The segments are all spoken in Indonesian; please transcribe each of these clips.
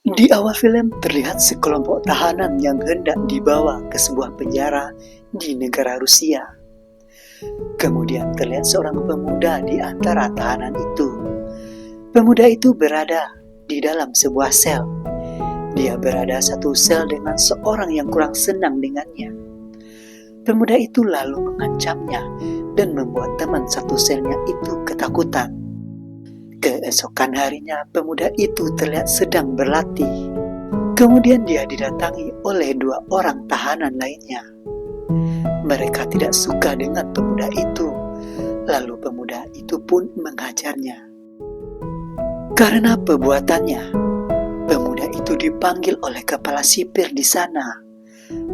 Di awal film terlihat sekelompok tahanan yang hendak dibawa ke sebuah penjara di negara Rusia. Kemudian terlihat seorang pemuda di antara tahanan itu. Pemuda itu berada di dalam sebuah sel. Dia berada satu sel dengan seorang yang kurang senang dengannya. Pemuda itu lalu mengancamnya dan membuat teman satu selnya itu ketakutan. Keesokan harinya pemuda itu terlihat sedang berlatih. Kemudian dia didatangi oleh dua orang tahanan lainnya. Mereka tidak suka dengan pemuda itu. Lalu pemuda itu pun menghajarnya. Karena perbuatannya, pemuda itu dipanggil oleh kepala sipir di sana.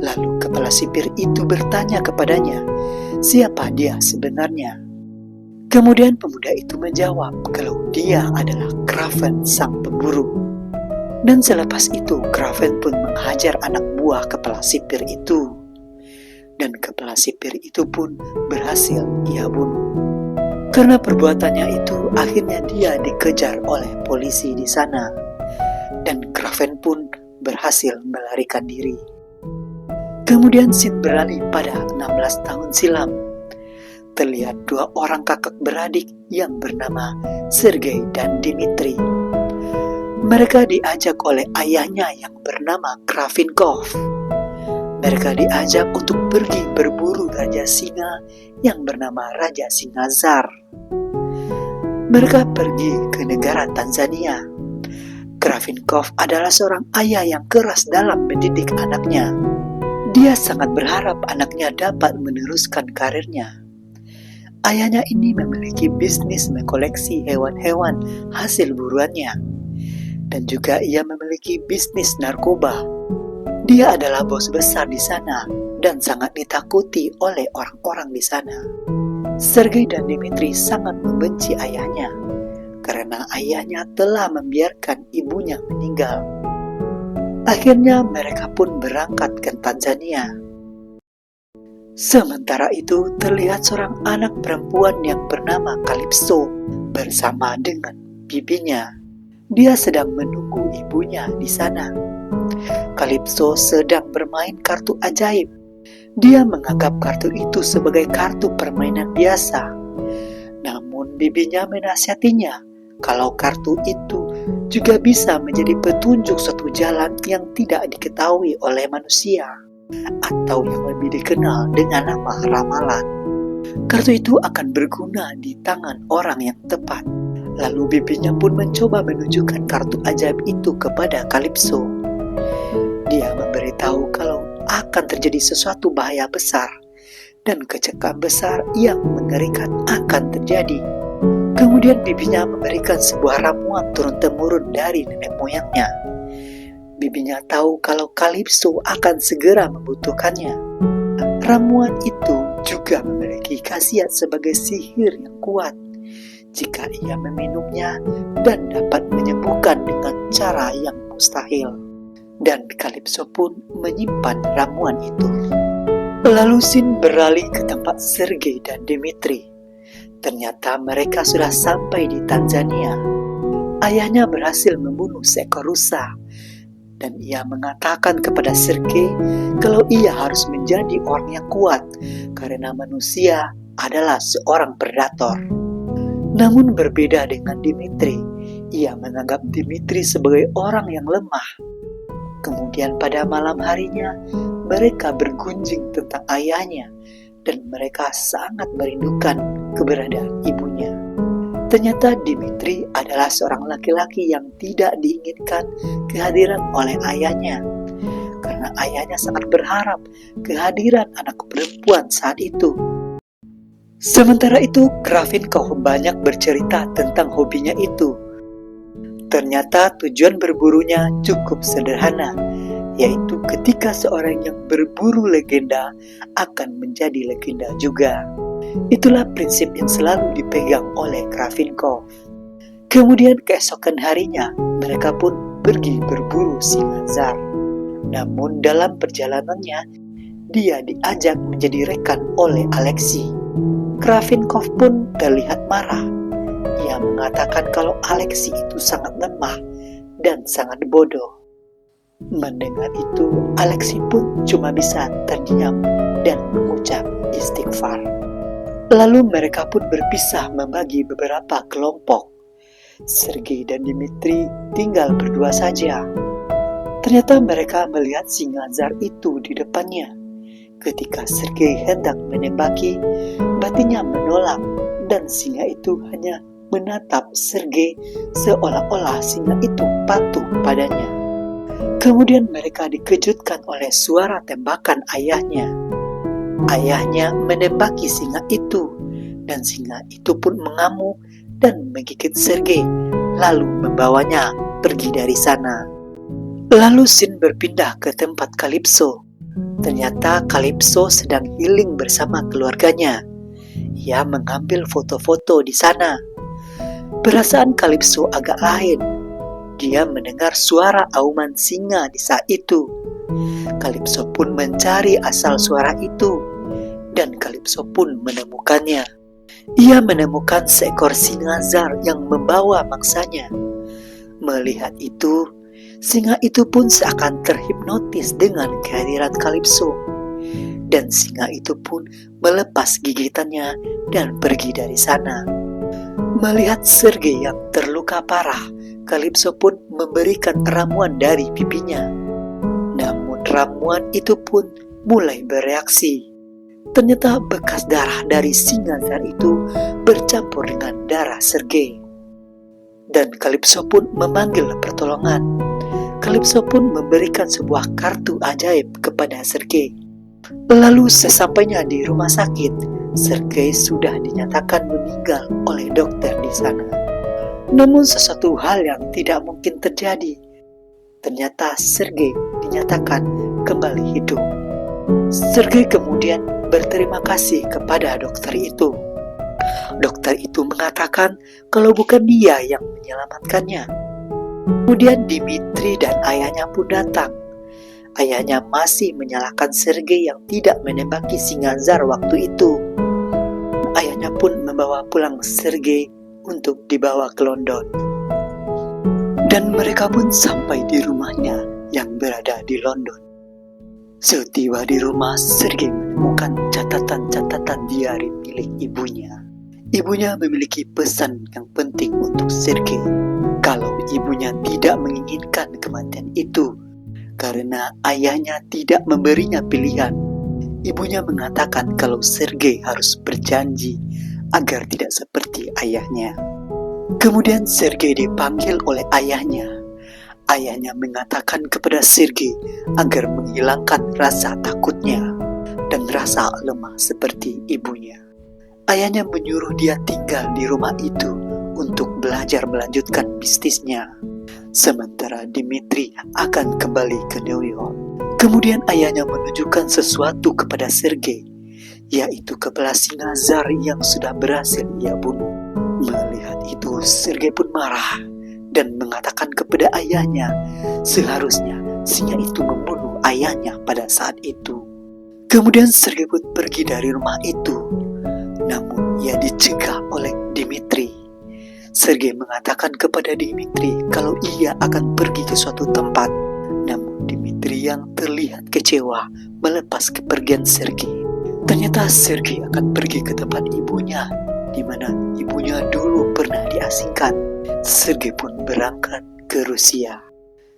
Lalu kepala sipir itu bertanya kepadanya, siapa dia sebenarnya? Kemudian pemuda itu menjawab kalau dia adalah Kraven sang pemburu. Dan selepas itu Kraven pun menghajar anak buah kepala sipir itu. Dan kepala sipir itu pun berhasil ia bunuh. Karena perbuatannya itu akhirnya dia dikejar oleh polisi di sana. Dan Kraven pun berhasil melarikan diri. Kemudian scene beralih pada 16 tahun silam. Terlihat dua orang kakak beradik yang bernama Sergei dan Dmitri. Mereka diajak oleh ayahnya yang bernama Kravinkov. Mereka diajak untuk pergi berburu raja singa yang bernama Raja Singhazar. Mereka pergi ke negara Tanzania. Kravinkov adalah seorang ayah yang keras dalam mendidik anaknya. Dia sangat berharap anaknya dapat meneruskan karirnya. Ayahnya ini memiliki bisnis mengkoleksi hewan-hewan hasil buruannya. Dan juga ia memiliki bisnis narkoba. Dia adalah bos besar di sana dan sangat ditakuti oleh orang-orang di sana. Sergei dan Dmitri sangat membenci ayahnya karena ayahnya telah membiarkan ibunya meninggal. Akhirnya mereka pun berangkat ke Tanzania. Sementara itu terlihat seorang anak perempuan yang bernama Calypso bersama dengan bibinya. Dia sedang menunggu ibunya di sana. Calypso sedang bermain kartu ajaib. Dia menganggap kartu itu sebagai kartu permainan biasa. Namun bibinya menasihatinya kalau kartu itu juga bisa menjadi petunjuk suatu jalan yang tidak diketahui oleh manusia, atau yang lebih dikenal dengan nama ramalan. Kartu itu akan berguna di tangan orang yang tepat. Lalu bibinya pun mencoba menunjukkan kartu ajaib itu kepada Calypso. Dia memberitahu kalau akan terjadi sesuatu bahaya besar dan kecelakaan besar yang mengerikan akan terjadi. Kemudian bibinya memberikan sebuah ramuan turun-temurun dari nenek moyangnya. Bibinya tahu kalau Calypso akan segera membutuhkannya. Ramuan itu juga memiliki khasiat sebagai sihir yang kuat jika ia meminumnya dan dapat menyembuhkan dengan cara yang mustahil. Dan Calypso pun menyimpan ramuan itu. Lalu scene beralih ke tempat Sergei dan Dmitri. Ternyata mereka sudah sampai di Tanzania. Ayahnya berhasil membunuh seekor rusa. Dan ia mengatakan kepada Sergei kalau ia harus menjadi orang yang kuat karena manusia adalah seorang predator. Namun berbeda dengan Dmitri, ia menganggap Dmitri sebagai orang yang lemah. Kemudian pada malam harinya, mereka bergunjing tentang ayahnya dan mereka sangat merindukan keberadaan ibunya. Ternyata Dmitri adalah seorang laki-laki yang tidak diinginkan kehadiran oleh ayahnya. Karena ayahnya sangat berharap kehadiran anak perempuan saat itu. Sementara itu, Kravinkov banyak bercerita tentang hobinya itu. Ternyata tujuan berburunya cukup sederhana, yaitu ketika seorang yang berburu legenda akan menjadi legenda juga. Itulah prinsip yang selalu dipegang oleh Kravinkov. Kemudian keesokan harinya, mereka pun pergi berburu Singhazar. Namun dalam perjalanannya, dia diajak menjadi rekan oleh Alexei. Kravinkov pun terlihat marah. Ia mengatakan kalau Alexei itu sangat lemah dan sangat bodoh. Mendengar itu, Alexi pun cuma bisa terdiam dan mengucap istighfar. Lalu mereka pun berpisah membagi beberapa kelompok. Sergei dan Dmitri tinggal berdua saja. Ternyata mereka melihat singa zar itu di depannya. Ketika Sergei hendak menembaki, batinnya menolak dan singa itu hanya menatap Sergei seolah-olah singa itu patuh padanya. Kemudian mereka dikejutkan oleh suara tembakan ayahnya. Ayahnya menembaki singa itu, dan singa itu pun mengamuk dan menggigit Sergei, lalu membawanya pergi dari sana. Lalu scene berpindah ke tempat Calypso. Ternyata Calypso sedang healing bersama keluarganya. Ia mengambil foto-foto di sana. Perasaan Calypso agak lain. Dia mendengar suara auman singa di saat itu. Calypso pun mencari asal suara itu, dan Calypso pun menemukannya. Ia menemukan seekor singa zar yang membawa mangsanya. Melihat itu, singa itu pun seakan terhipnotis dengan kehadiran Calypso. Dan singa itu pun melepas gigitannya dan pergi dari sana. Melihat Sergei yang terluka parah, Calypso pun memberikan ramuan dari pipinya. Namun ramuan itu pun mulai bereaksi. Ternyata bekas darah dari singa zar itu bercampur dengan darah Sergei. Dan Calypso pun memanggil pertolongan. Calypso pun memberikan sebuah kartu ajaib kepada Sergei. Lalu sesampainya di rumah sakit, Sergei sudah dinyatakan meninggal oleh dokter di sana. Namun sesuatu hal yang tidak mungkin terjadi. Ternyata Sergei dinyatakan kembali hidup. Sergei kemudian berterima kasih kepada dokter itu. Dokter itu mengatakan kalau bukan dia yang menyelamatkannya. Kemudian Dmitri dan ayahnya pun datang. Ayahnya masih menyalahkan Sergei yang tidak menembaki singa zar waktu itu. Ayahnya pun membawa pulang Sergei untuk dibawa ke London. Dan mereka pun sampai di rumahnya yang berada di London. Setiba di rumah, Sergei menemukan catatan-catatan diari milik ibunya. Ibunya memiliki pesan yang penting untuk Sergei. Kalau ibunya tidak menginginkan kematian itu, karena ayahnya tidak memberinya pilihan. Ibunya mengatakan kalau Sergei harus berjanji agar tidak seperti ayahnya. Kemudian Sergei dipanggil oleh ayahnya. Ayahnya mengatakan kepada Sergei agar menghilangkan rasa takutnya dan rasa lemah seperti ibunya. Ayahnya menyuruh dia tinggal di rumah itu untuk belajar melanjutkan bisnisnya. Sementara Dmitri akan kembali ke New York. Kemudian ayahnya menunjukkan sesuatu kepada Sergei, yaitu kepala singa zar yang sudah berhasil ia bunuh. Melihat itu, Sergei pun marah dan mengatakan kepada ayahnya seharusnya singa itu membunuh ayahnya pada saat itu. Kemudian Sergei pun pergi dari rumah itu, namun ia dicegah oleh Dmitri. Sergei mengatakan kepada Dmitri kalau ia akan pergi ke suatu tempat. Namun Dmitri yang terlihat kecewa melepas kepergian Sergei. Ternyata Sergei akan pergi ke tempat ibunya, di mana ibunya dulu pernah diasingkan. Sergei pun berangkat ke Rusia.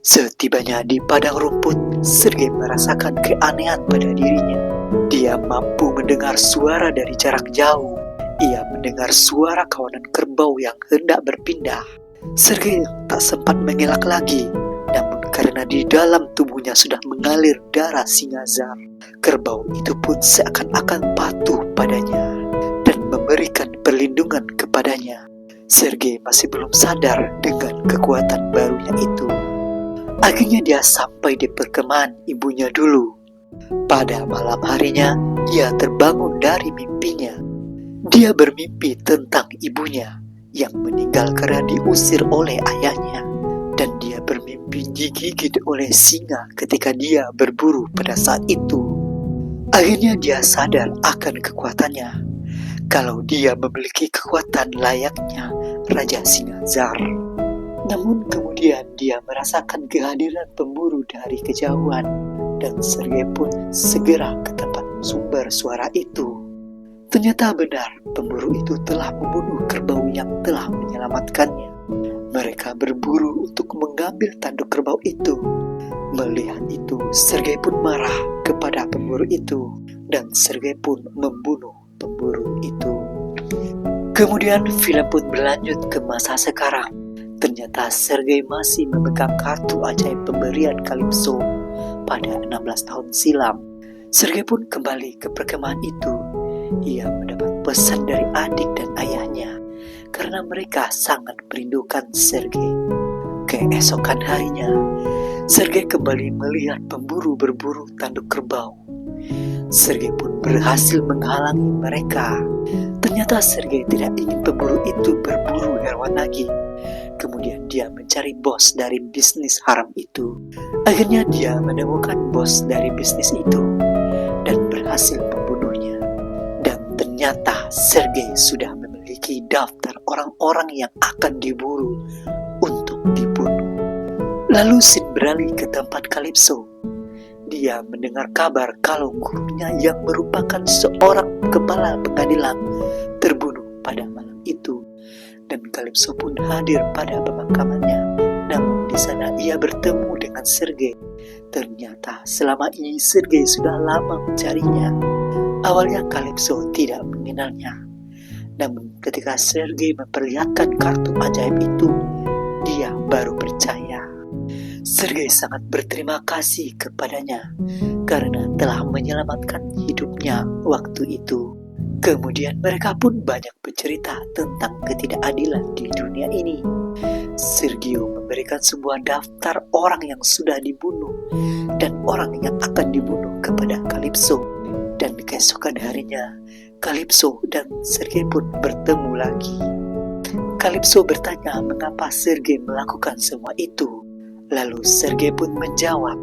Setibanya di padang rumput, Sergei merasakan keanehan pada dirinya. Dia mampu mendengar suara dari jarak jauh. Ia mendengar suara kawanan kerbau yang hendak berpindah. Sergei tak sempat mengelak lagi, namun karena di dalam tubuhnya sudah mengalir darah singa zar, kerbau itu pun seakan-akan patuh padanya dan memberikan perlindungan kepadanya. Sergei masih belum sadar dengan kekuatan barunya itu. Akhirnya dia sampai di perkemahan ibunya dulu. Pada malam harinya, ia terbangun dari mimpinya. Dia bermimpi tentang ibunya yang meninggal karena diusir oleh ayahnya. Dan dia bermimpi digigit oleh singa ketika dia berburu pada saat itu. Akhirnya dia sadar akan kekuatannya. Kalau dia memiliki kekuatan layaknya Raja Singa Zar. Namun kemudian dia merasakan kehadiran pemburu dari kejauhan, dan Sergei pun segera ke tempat sumber suara itu. Ternyata benar, pemburu itu telah membunuh kerbau yang telah menyelamatkannya. Mereka berburu untuk mengambil tanduk kerbau itu. Melihat itu, Sergei pun marah kepada pemburu itu, dan Sergei pun membunuh pemburu itu. Kemudian film pun berlanjut ke masa sekarang. Ternyata Sergei masih memegang kartu ajaib pemberian Calypso pada 16 tahun silam. Sergei pun kembali ke perkemahan itu. Ia mendapat pesan dari adik dan ayahnya karena mereka sangat merindukan Sergei. Keesokan harinya, Sergei kembali melihat pemburu berburu tanduk kerbau. Sergei pun berhasil menghalangi mereka. Ternyata Sergei tidak ingin pemburu itu berburu hewan lagi. Kemudian dia mencari bos dari bisnis haram itu. Akhirnya dia menemukan bos dari bisnis itu dan berhasil membunuhnya. Dan ternyata Sergei sudah memiliki daftar orang-orang yang akan diburu untuk dibunuh. Lalu Sin beralih ke tempat Calypso. Dia mendengar kabar kalau gurunya yang merupakan seorang kepala pengadilan terbunuh pada malam itu. Dan Calypso pun hadir pada pemakamannya. Namun di sana ia bertemu dengan Sergei. Ternyata selama ini Sergei sudah lama mencarinya. Awalnya Calypso tidak mengenalnya. Namun ketika Sergei memperlihatkan kartu ajaib itu, dia baru percaya. Sergei sangat berterima kasih kepadanya karena telah menyelamatkan hidupnya waktu itu. Kemudian mereka pun banyak bercerita tentang ketidakadilan di dunia ini. Sergio memberikan sebuah daftar orang yang sudah dibunuh dan orang yang akan dibunuh kepada Calypso. Dan keesokan harinya, Calypso dan Sergei pun bertemu lagi. Calypso bertanya mengapa Sergei melakukan semua itu. Lalu Sergei pun menjawab,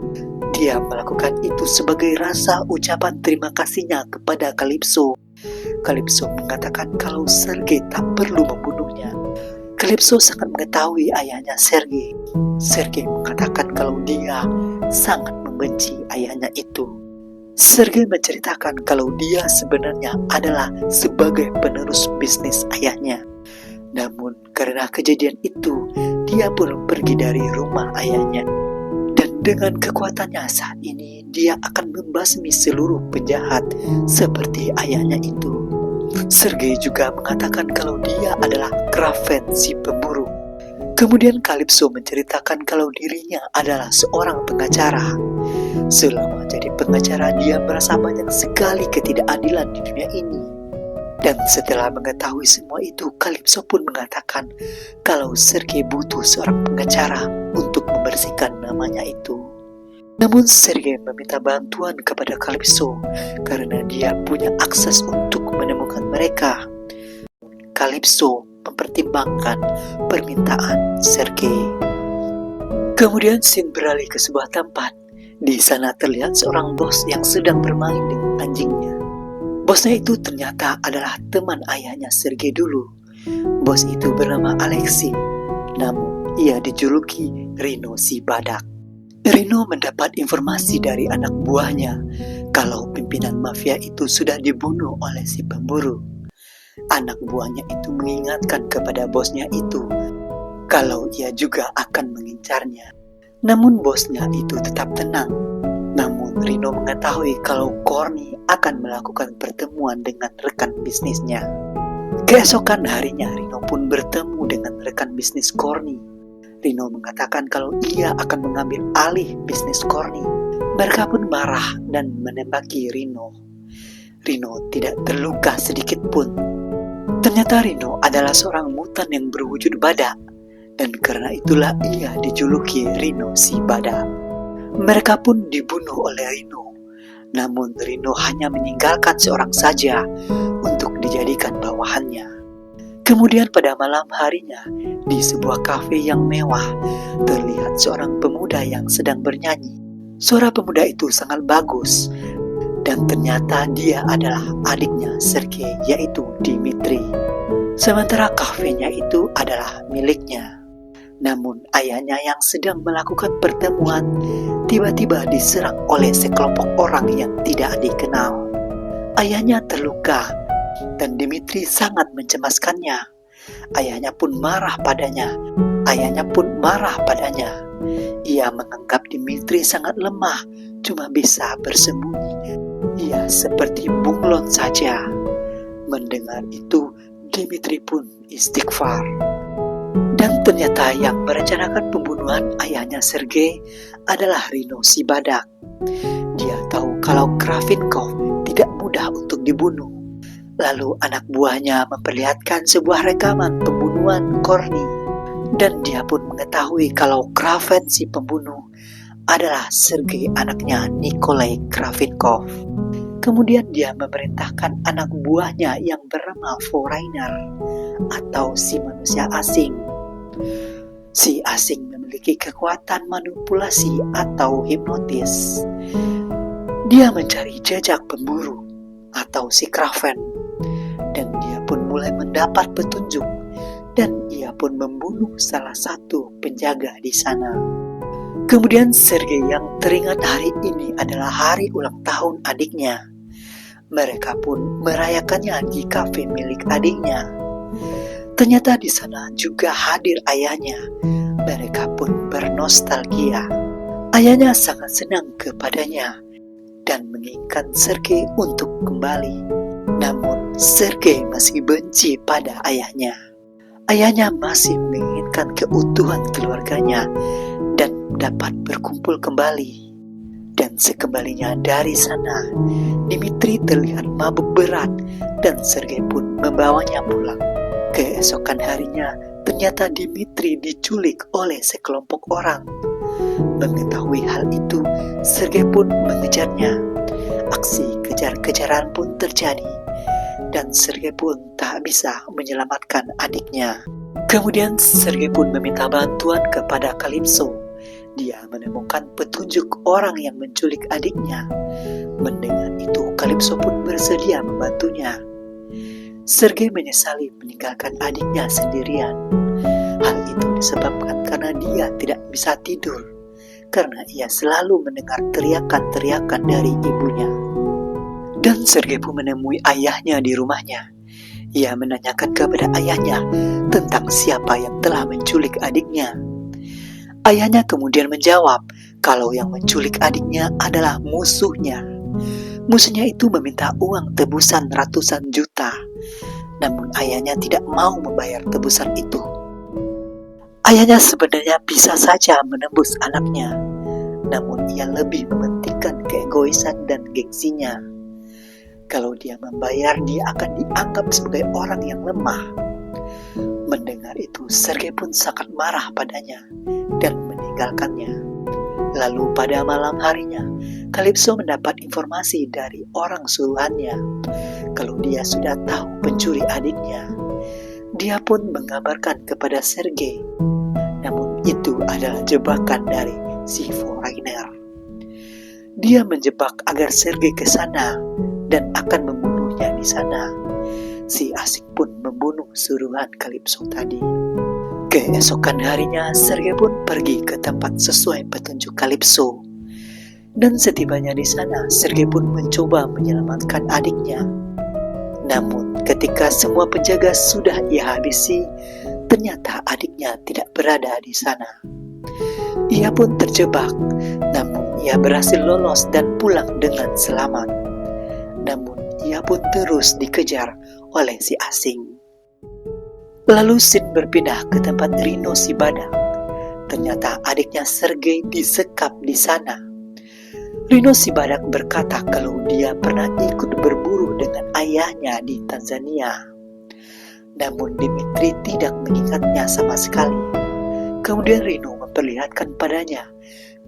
dia melakukan itu sebagai rasa ucapan terima kasihnya kepada Calypso. Calypso mengatakan kalau Sergei tak perlu membunuhnya. Calypso sangat mengetahui ayahnya Sergei. Sergei mengatakan kalau dia sangat membenci ayahnya itu. Sergei menceritakan kalau dia sebenarnya adalah sebagai penerus bisnis ayahnya. Namun karena kejadian itu, dia pun pergi dari rumah ayahnya. Dan dengan kekuatannya saat ini, dia akan membasmi seluruh penjahat seperti ayahnya itu. Sergei juga mengatakan kalau dia adalah Kraven si pemburu. Kemudian Calypso menceritakan kalau dirinya adalah seorang pengacara. Selama jadi pengacara, dia merasa banyak sekali ketidakadilan di dunia ini. Dan setelah mengetahui semua itu, Calypso pun mengatakan kalau Sergei butuh seorang pengacara untuk membersihkan namanya itu. Namun Sergei meminta bantuan kepada Calypso karena dia punya akses untuk menemukan mereka. Calypso mempertimbangkan permintaan Sergei. Kemudian Sin beralih ke sebuah tempat. Di sana terlihat seorang bos yang sedang bermain dengan anjingnya. Bosnya itu ternyata adalah teman ayahnya Sergei dulu. Bos itu bernama Alexei, namun ia dijuluki Rino si badak. Rino mendapat informasi dari anak buahnya kalau pimpinan mafia itu sudah dibunuh oleh si pemburu. Anak buahnya itu mengingatkan kepada bosnya itu kalau ia juga akan mengincarnya. Namun bosnya itu tetap tenang. Namun Rino mengetahui kalau Corny akan melakukan pertemuan dengan rekan bisnisnya. Keesokan harinya Rino pun bertemu dengan rekan bisnis Corny. Rino mengatakan kalau ia akan mengambil alih bisnis Corny. Mereka pun marah dan menembaki Rino. Rino tidak terluka sedikit pun. Ternyata Rino adalah seorang mutan yang berwujud badak. Dan karena itulah ia dijuluki Rino si badak. Mereka pun dibunuh oleh Rino. Namun Rino hanya meninggalkan seorang saja untuk dijadikan bawahannya. Kemudian pada malam harinya, di sebuah kafe yang mewah, terlihat seorang pemuda yang sedang bernyanyi. Suara pemuda itu sangat bagus. Dan ternyata dia adalah adiknya Sergei, yaitu Dimitri. Sementara kafenya itu adalah miliknya. Namun ayahnya yang sedang melakukan pertemuan tiba-tiba diserang oleh sekelompok orang yang tidak dikenal. Ayahnya terluka dan Dimitri sangat mencemaskannya. Ayahnya pun marah padanya. Ia menganggap Dimitri sangat lemah, cuma bisa bersembunyi. Ia seperti bunglon saja. Mendengar itu, Dimitri pun istighfar. Dan ternyata yang merencanakan pembunuhan ayahnya Sergei adalah Rino si badak. Dia tahu kalau Kravinkov tidak mudah untuk dibunuh. Lalu anak buahnya memperlihatkan sebuah rekaman pembunuhan Korny. Dan dia pun mengetahui kalau Kraven si pembunuh adalah Sergei, anaknya Nikolai Kravinkov. Kemudian dia memerintahkan anak buahnya yang bernama Foreigner atau si manusia asing. Si asing memiliki kekuatan manipulasi atau hipnotis. Dia mencari jejak pemburu atau si Kraven, dan dia pun mulai mendapat petunjuk, dan ia pun membunuh salah satu penjaga di sana. Kemudian Sergei yang teringat hari ini adalah hari ulang tahun adiknya. Mereka pun merayakannya di kafe milik adiknya. Ternyata di sana juga hadir ayahnya. Mereka pun bernostalgia. Ayahnya sangat senang kepadanya dan menginginkan Sergei untuk kembali. Namun Sergei masih benci pada ayahnya. Ayahnya masih menginginkan keutuhan keluarganya dan dapat berkumpul kembali. Dan sekembalinya dari sana, Dimitri terlihat mabuk berat dan Sergei pun membawanya pulang. Keesokan harinya, ternyata Dimitri diculik oleh sekelompok orang. Mengetahui hal itu, Sergei pun mengejarnya. Aksi kejar-kejaran pun terjadi, dan Sergei pun tak bisa menyelamatkan adiknya. Kemudian Sergei pun meminta bantuan kepada Kalipso. Dia menemukan petunjuk orang yang menculik adiknya. Mendengar itu, Kalipso pun bersedia membantunya. Sergei menyesali meninggalkan adiknya sendirian. Hal itu disebabkan karena dia tidak bisa tidur, karena ia selalu mendengar teriakan-teriakan dari ibunya. Dan Sergei pun menemui ayahnya di rumahnya. Ia menanyakan kepada ayahnya tentang siapa yang telah menculik adiknya. Ayahnya kemudian menjawab kalau yang menculik adiknya adalah musuhnya. Musuhnya itu meminta uang tebusan ratusan juta. Namun ayahnya tidak mau membayar tebusan itu. Ayahnya sebenarnya bisa saja menembus anaknya. Namun ia lebih mementingkan keegoisan dan gengsinya. Kalau dia membayar, dia akan dianggap sebagai orang yang lemah. Mendengar itu, Sergei pun sangat marah padanya dan meninggalkannya. Lalu pada malam harinya, Kalipso mendapat informasi dari orang suruhannya kalau dia sudah tahu pencuri adiknya. Dia pun mengabarkan kepada Sergei. Namun itu adalah jebakan dari si Foreigner. Dia menjebak agar Sergei ke sana dan akan membunuhnya di sana. Si asing pun membunuh suruhan Kalipso tadi. Keesokan harinya, Sergei pun pergi ke tempat sesuai petunjuk Kalipso. Dan setibanya di sana, Sergei pun mencoba menyelamatkan adiknya. Namun ketika semua penjaga sudah ia habisi, ternyata adiknya tidak berada di sana. Ia pun terjebak, namun ia berhasil lolos dan pulang dengan selamat. Namun ia pun terus dikejar oleh si asing. Lalu scene berpindah ke tempat Rino si badak. Ternyata adiknya Sergei disekap di sana. Rino si badak berkata kalau dia pernah ikut berburu dengan ayahnya di Tanzania. Namun Dimitri tidak mengingatnya sama sekali. Kemudian Rino memperlihatkan padanya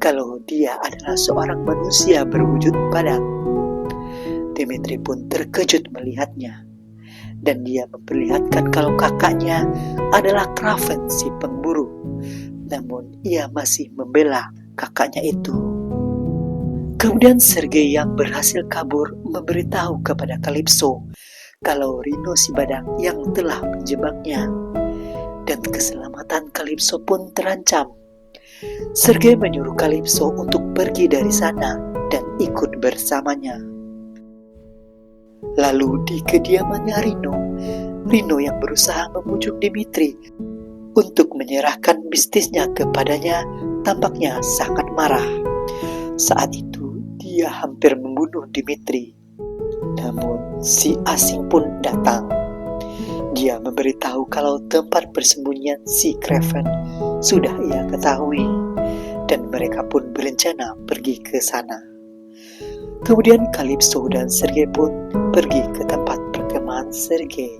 kalau dia adalah seorang manusia berwujud badak. Dimitri pun terkejut melihatnya. Dan dia memperlihatkan kalau kakaknya adalah Kraven si pemburu. Namun ia masih membela kakaknya itu. Kemudian Sergei yang berhasil kabur memberitahu kepada Kalipso kalau Rino si badak yang telah menjebaknya. dan keselamatan Kalipso pun terancam. Sergei menyuruh Kalipso untuk pergi dari sana dan ikut bersamanya. Lalu di kediamannya Rino yang berusaha membujuk Dimitri untuk menyerahkan bisnisnya kepadanya tampaknya sangat marah. Saat itu dia hampir membunuh Dimitri. Namun si asing pun datang. Dia memberitahu kalau tempat persembunyian si Kraven sudah ia ketahui, dan mereka pun berencana pergi ke sana. Kemudian Kalipso dan Sergei pun pergi ke tempat perkemahan Sergei.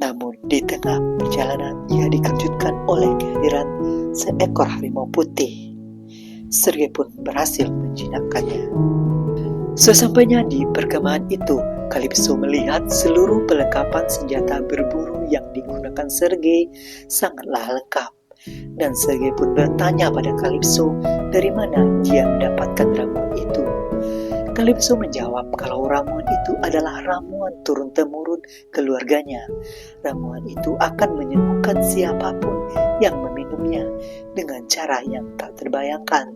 Namun di tengah perjalanan ia dikejutkan oleh kehadiran seekor harimau putih. Sergei pun berhasil menjinakkannya. Sesampainya di perkemahan itu, Kalipso melihat seluruh perlengkapan senjata berburu yang digunakan Sergei sangatlah lengkap. Dan Sergei pun bertanya pada Kalipso dari mana dia mendapatkan ramuan itu. Kalipso menjawab kalau ramuan itu adalah ramuan turun-temurun keluarganya. Ramuan itu akan menyembuhkan siapapun yang meminumnya dengan cara yang tak terbayangkan.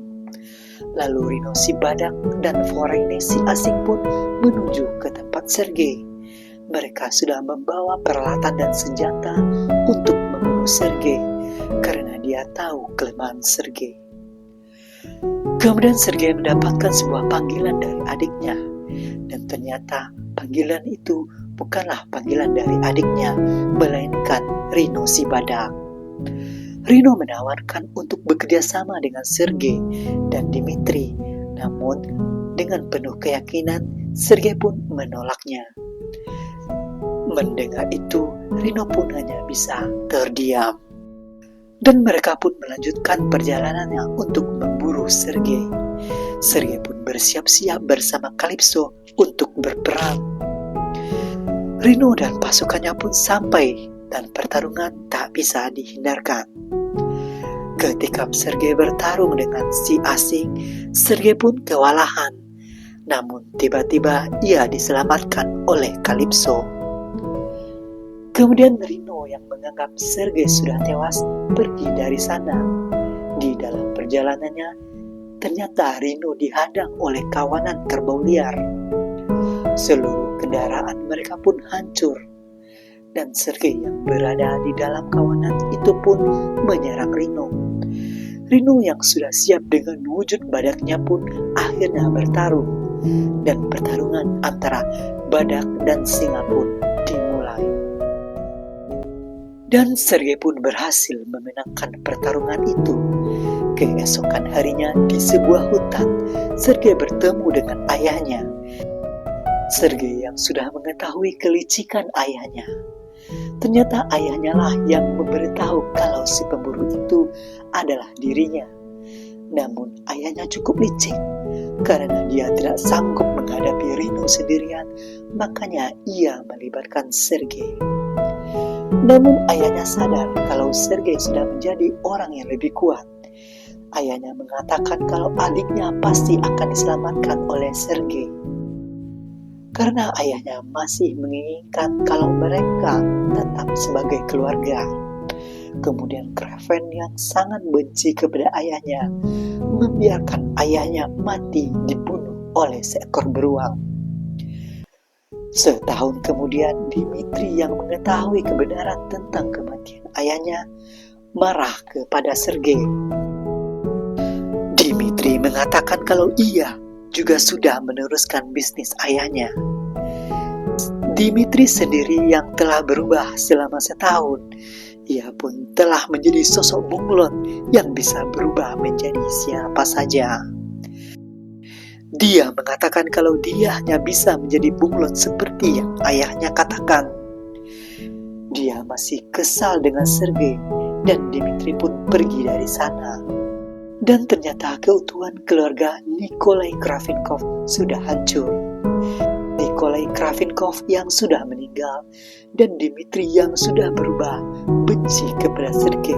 Lalu Rino si badak dan Foreigner si asing pun menuju ke tempat Sergei. Mereka sudah membawa peralatan dan senjata untuk membunuh Sergei karena dia tahu kelemahan Sergei. Kemudian Sergei mendapatkan sebuah panggilan dari adiknya, dan ternyata panggilan itu bukanlah panggilan dari adiknya, melainkan Rino si badak. Rino menawarkan untuk bekerja sama dengan Sergei dan Dimitri, namun dengan penuh keyakinan Sergei pun menolaknya. Mendengar itu, Rino pun hanya bisa terdiam. Dan mereka pun melanjutkan perjalanannya untuk memburu Sergei. Sergei pun bersiap-siap bersama Kalipso untuk berperang. Rino dan pasukannya pun sampai dan pertarungan tak bisa dihindarkan. Ketika Sergei bertarung dengan si asing, Sergei pun kewalahan. Namun tiba-tiba ia diselamatkan oleh Kalipso. Kemudian Rino yang menganggap Sergei sudah tewas pergi dari sana. Di dalam perjalanannya, ternyata Rino dihadang oleh kawanan kerbau liar. Seluruh kendaraan mereka pun hancur. Dan Sergei yang berada di dalam kawanan itu pun menyerang Rino. Rino yang sudah siap dengan wujud badaknya pun akhirnya bertarung. Dan pertarungan antara badak dan singa pun dimulai. Dan Sergei pun berhasil memenangkan pertarungan itu. Keesokan harinya di sebuah hutan, Sergei bertemu dengan ayahnya. Sergei yang sudah mengetahui kelicikan ayahnya. Ternyata ayahnya lah yang memberitahu kalau si pemburu itu adalah dirinya. Namun ayahnya cukup licik, karena dia tidak sanggup menghadapi Rino sendirian, makanya ia melibatkan Sergei. Namun ayahnya sadar kalau Sergei sudah menjadi orang yang lebih kuat. Ayahnya mengatakan kalau adiknya pasti akan diselamatkan oleh Sergei. Karena ayahnya masih menginginkan kalau mereka tetap sebagai keluarga. Kemudian Kraven yang sangat benci kepada ayahnya membiarkan ayahnya mati dibunuh oleh seekor beruang. Setahun kemudian Dimitri yang mengetahui kebenaran tentang kematian ayahnya marah kepada Sergei. Dimitri mengatakan kalau ia juga sudah meneruskan bisnis ayahnya. Dimitri sendiri yang telah berubah selama setahun, ia pun telah menjadi sosok bunglon yang bisa berubah menjadi siapa saja. Dia mengatakan kalau dia hanya bisa menjadi bunglon seperti yang ayahnya katakan. Dia masih kesal dengan Sergei dan Dimitri pun pergi dari sana. Dan ternyata keutuhan keluarga Nikolai Kravinkov sudah hancur. Nikolai Kravinkov yang sudah meninggal dan Dimitri yang sudah berubah benci kepada Sergei